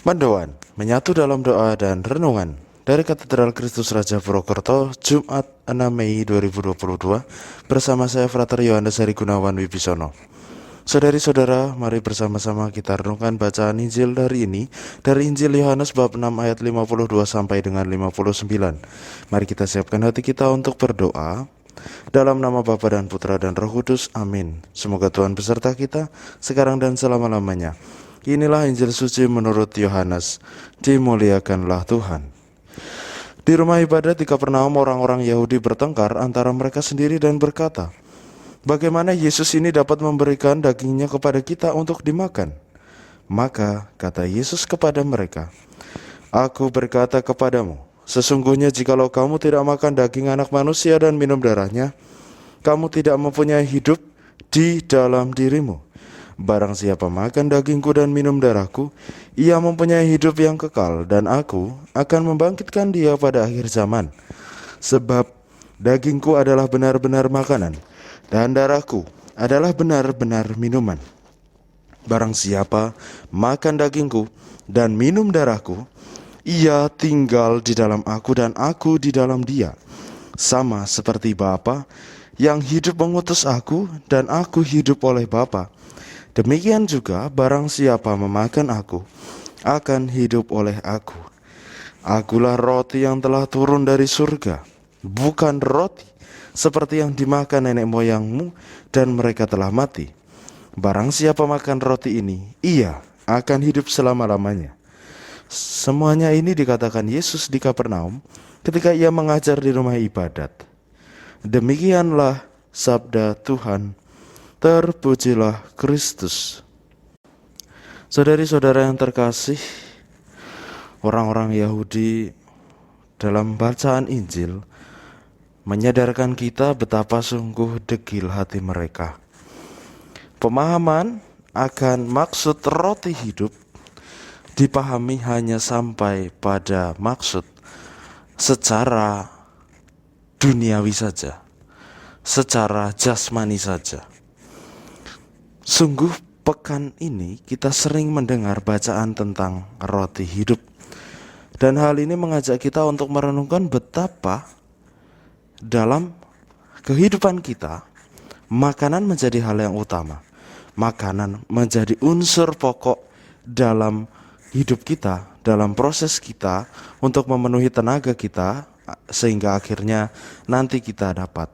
Pandoan menyatu dalam doa dan renungan dari Katedral Kristus Raja Purwokerto, Jumat 6 Mei 2022, bersama saya Frater Yohanes Heri Gunawan Wibisono. Saudari-saudara, mari bersama-sama kita renungkan bacaan Injil hari ini dari Injil Yohanes bab 6 ayat 52 sampai dengan 59. Mari kita siapkan hati kita untuk berdoa. Dalam nama Bapa dan Putra dan Roh Kudus, amin. Semoga Tuhan beserta kita sekarang dan selama-lamanya. Inilah Injil suci menurut Yohanes. Dimuliakanlah Tuhan. Di rumah ibadat di Kapernaum, orang-orang Yahudi bertengkar antara mereka sendiri dan berkata, "Bagaimana Yesus ini dapat memberikan dagingnya kepada kita untuk dimakan?" Maka kata Yesus kepada mereka, "Aku berkata kepadamu, sesungguhnya jikalau kamu tidak makan daging anak manusia dan minum darahnya, kamu tidak mempunyai hidup di dalam dirimu. Barang siapa makan dagingku dan minum darahku, ia mempunyai hidup yang kekal, dan aku akan membangkitkan dia pada akhir zaman. Sebab dagingku adalah benar-benar makanan, dan darahku adalah benar-benar minuman. Barang siapa makan dagingku dan minum darahku, ia tinggal di dalam aku dan aku di dalam dia. Sama seperti Bapa yang hidup mengutus aku dan aku hidup oleh Bapa. Demikian juga barang siapa memakan aku akan hidup oleh aku. Akulah roti yang telah turun dari surga, bukan roti seperti yang dimakan nenek moyangmu dan mereka telah mati. Barang siapa makan roti ini, ia akan hidup selama-lamanya." Semuanya ini dikatakan Yesus di Kapernaum ketika ia mengajar di rumah ibadat. Demikianlah sabda Tuhan. Terpujilah Kristus. Saudari-saudara yang terkasih, orang-orang Yahudi dalam bacaan Injil menyadarkan kita betapa sungguh degil hati mereka. Pemahaman akan maksud roti hidup dipahami hanya sampai pada maksud secara duniawi saja, secara jasmani saja. Sungguh pekan ini kita sering mendengar bacaan tentang roti hidup, dan hal ini mengajak kita untuk merenungkan betapa dalam kehidupan kita makanan menjadi hal yang utama. Makanan menjadi unsur pokok dalam hidup kita, dalam proses kita untuk memenuhi tenaga kita, sehingga akhirnya nanti kita dapat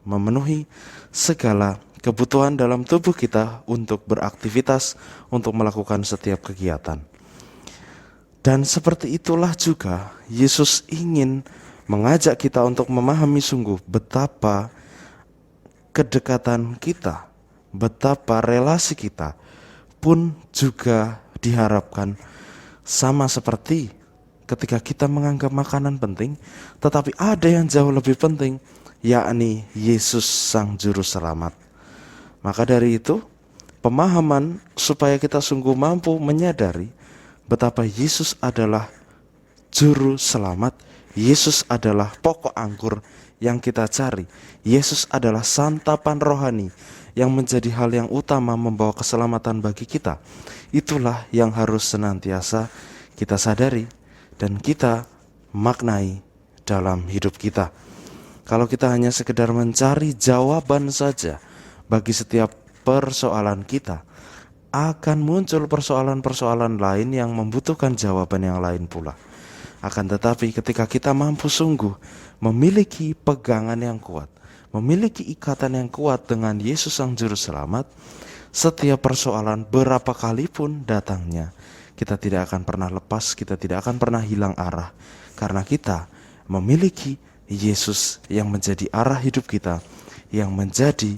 memenuhi segala kebutuhan dalam tubuh kita untuk beraktivitas, untuk melakukan setiap kegiatan. Dan seperti itulah juga Yesus ingin mengajak kita untuk memahami sungguh betapa kedekatan kita, betapa relasi kita pun juga diharapkan sama seperti ketika kita menganggap makanan penting, tetapi ada yang jauh lebih penting, yakni Yesus Sang Juru Selamat. Maka dari itu, pemahaman supaya kita sungguh mampu menyadari betapa Yesus adalah Juru Selamat, Yesus adalah pokok anggur yang kita cari, Yesus adalah santapan rohani yang menjadi hal yang utama membawa keselamatan bagi kita. Itulah yang harus senantiasa kita sadari dan kita maknai dalam hidup kita. Kalau kita hanya sekedar mencari jawaban saja bagi setiap persoalan kita, akan muncul persoalan-persoalan lain yang membutuhkan jawaban yang lain pula. Akan tetapi ketika kita mampu sungguh memiliki pegangan yang kuat, memiliki ikatan yang kuat dengan Yesus Sang Juru Selamat, setiap persoalan berapa kali pun datangnya, kita tidak akan pernah lepas, kita tidak akan pernah hilang arah, karena kita memiliki Yesus yang menjadi arah hidup kita, yang menjadi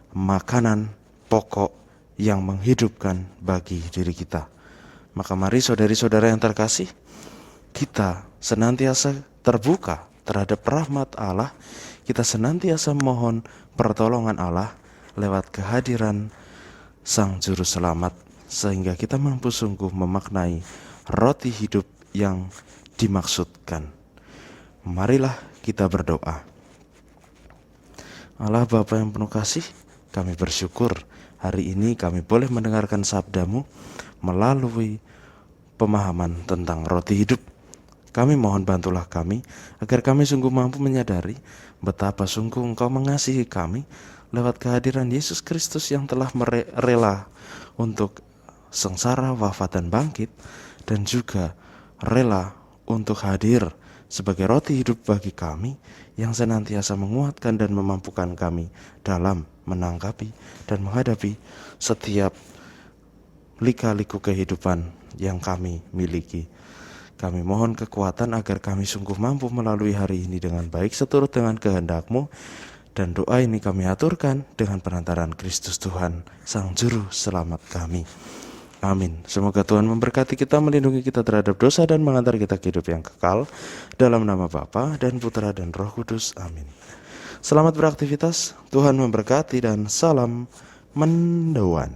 makanan pokok yang menghidupkan bagi diri kita. Maka mari saudari-saudara yang terkasih, kita senantiasa terbuka terhadap rahmat Allah, kita senantiasa mohon pertolongan Allah lewat kehadiran Sang Juru Selamat, sehingga kita mampu sungguh memaknai roti hidup yang dimaksudkan. Marilah kita berdoa. Allah Bapa yang penuh kasih, kami bersyukur hari ini kami boleh mendengarkan sabda-Mu melalui pemahaman tentang roti hidup. Kami mohon bantulah kami agar kami sungguh mampu menyadari betapa sungguh Engkau mengasihi kami lewat kehadiran Yesus Kristus yang telah rela untuk sengsara, wafat, dan bangkit, dan juga rela untuk hadir sebagai roti hidup bagi kami yang senantiasa menguatkan dan memampukan kami dalam menanggapi dan menghadapi setiap lika-liku kehidupan yang kami miliki. Kami mohon kekuatan agar kami sungguh mampu melalui hari ini dengan baik seturut dengan kehendak-Mu, dan doa ini kami aturkan dengan perantaraan Kristus Tuhan, Sang Juru Selamat kami. Amin. Semoga Tuhan memberkati kita, melindungi kita terhadap dosa, dan mengantar kita ke hidup yang kekal. Dalam nama Bapa dan Putra dan Roh Kudus. Amin. Selamat beraktivitas, Tuhan memberkati, dan salam mendoan.